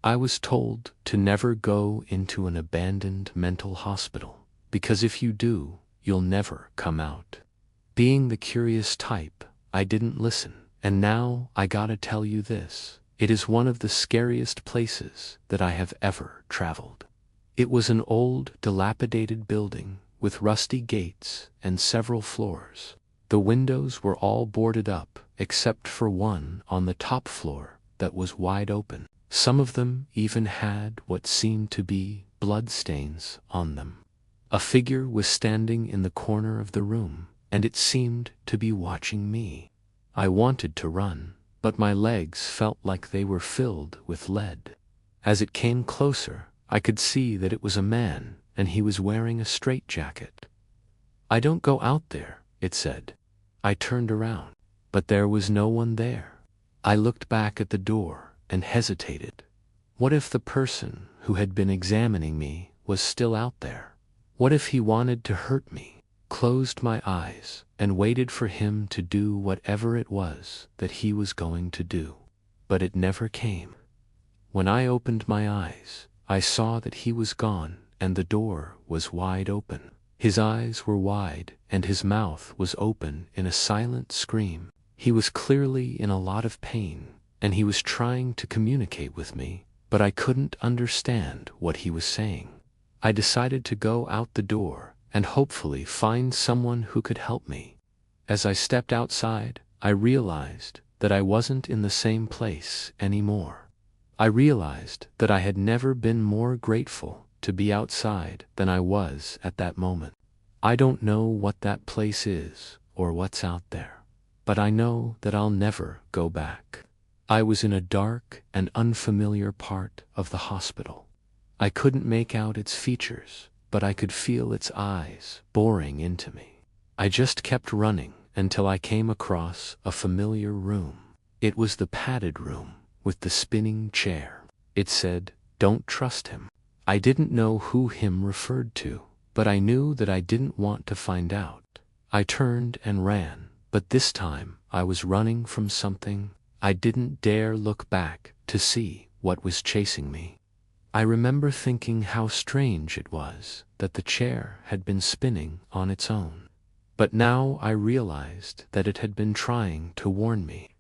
I was told to never go into an abandoned mental hospital, because if you do, you'll never come out. Being the curious type, I didn't listen, and now I gotta tell you this. It is one of the scariest places that I have ever traveled. It was an old, dilapidated building with rusty gates and several floors. The windows were all boarded up, except for one on the top floor that was wide open. Some of them even had what seemed to be bloodstains on them. A figure was standing in the corner of the room, and it seemed to be watching me. I wanted to run, but my legs felt like they were filled with lead. As it came closer, I could see that it was a man, and he was wearing a straitjacket. "I don't go out there," it said. I turned around, but there was no one there. I looked back at the door and hesitated. What if the person who had been examining me was still out there? What if he wanted to hurt me? Closed my eyes and waited for him to do whatever it was that he was going to do. But it never came. When I opened my eyes, I saw that he was gone and the door was wide open. His eyes were wide and his mouth was open in a silent scream. He was clearly in a lot of pain, and he was trying to communicate with me, but I couldn't understand what he was saying. I decided to go out the door and hopefully find someone who could help me. As I stepped outside, I realized that I wasn't in the same place anymore. I realized that I had never been more grateful to be outside than I was at that moment. I don't know what that place is or what's out there, but I know that I'll never go back. I was in a dark and unfamiliar part of the hospital. I couldn't make out its features, but I could feel its eyes boring into me. I just kept running until I came across a familiar room. It was the padded room with the spinning chair. It said, "Don't trust him." I didn't know who him referred to, but I knew that I didn't want to find out. I turned and ran, but this time I was running from something. I didn't dare look back to see what was chasing me. I remember thinking how strange it was that the chair had been spinning on its own. But now I realized that it had been trying to warn me.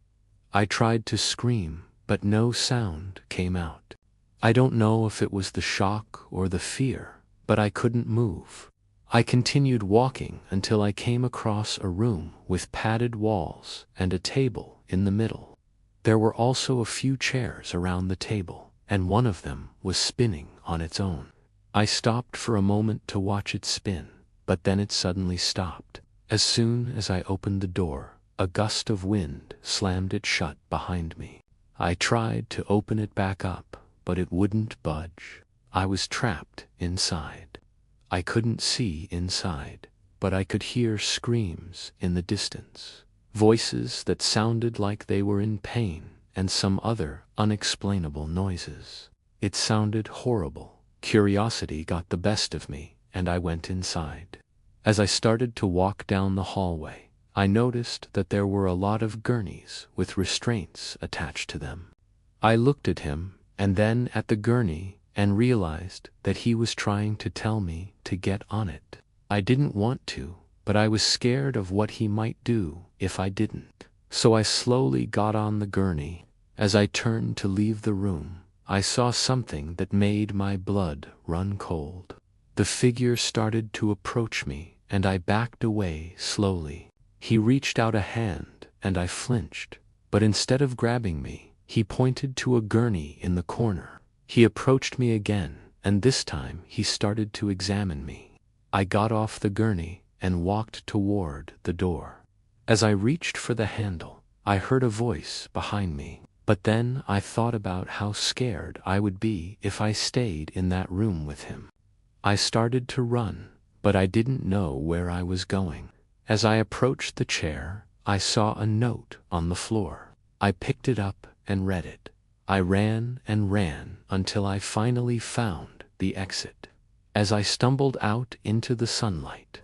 I tried to scream, but no sound came out. I don't know if it was the shock or the fear, but I couldn't move. I continued walking until I came across a room with padded walls and a table in the middle. There were also a few chairs around the table, and one of them was spinning on its own. I stopped for a moment to watch it spin, but then it suddenly stopped. As soon as I opened the door, a gust of wind slammed it shut behind me. I tried to open it back up, but it wouldn't budge. I was trapped inside. I couldn't see inside, but I could hear screams in the distance. Voices that sounded like they were in pain, and some other unexplainable noises. It sounded horrible. Curiosity got the best of me, and I went inside. As I started to walk down the hallway, I noticed that there were a lot of gurneys with restraints attached to them. I looked at him, and then at the gurney, and realized that he was trying to tell me to get on it. I didn't want to, but I was scared of what he might do if I didn't. So I slowly got on the gurney. As I turned to leave the room, I saw something that made my blood run cold. The figure started to approach me, and I backed away slowly. He reached out a hand, and I flinched. But instead of grabbing me, he pointed to a gurney in the corner. He approached me again, and this time he started to examine me. I got off the gurney and walked toward the door. As I reached for the handle, I heard a voice behind me. But then I thought about how scared I would be if I stayed in that room with him. I started to run, but I didn't know where I was going. As I approached the chair, I saw a note on the floor. I picked it up and read it. I ran and ran until I finally found the exit. As I stumbled out into the sunlight,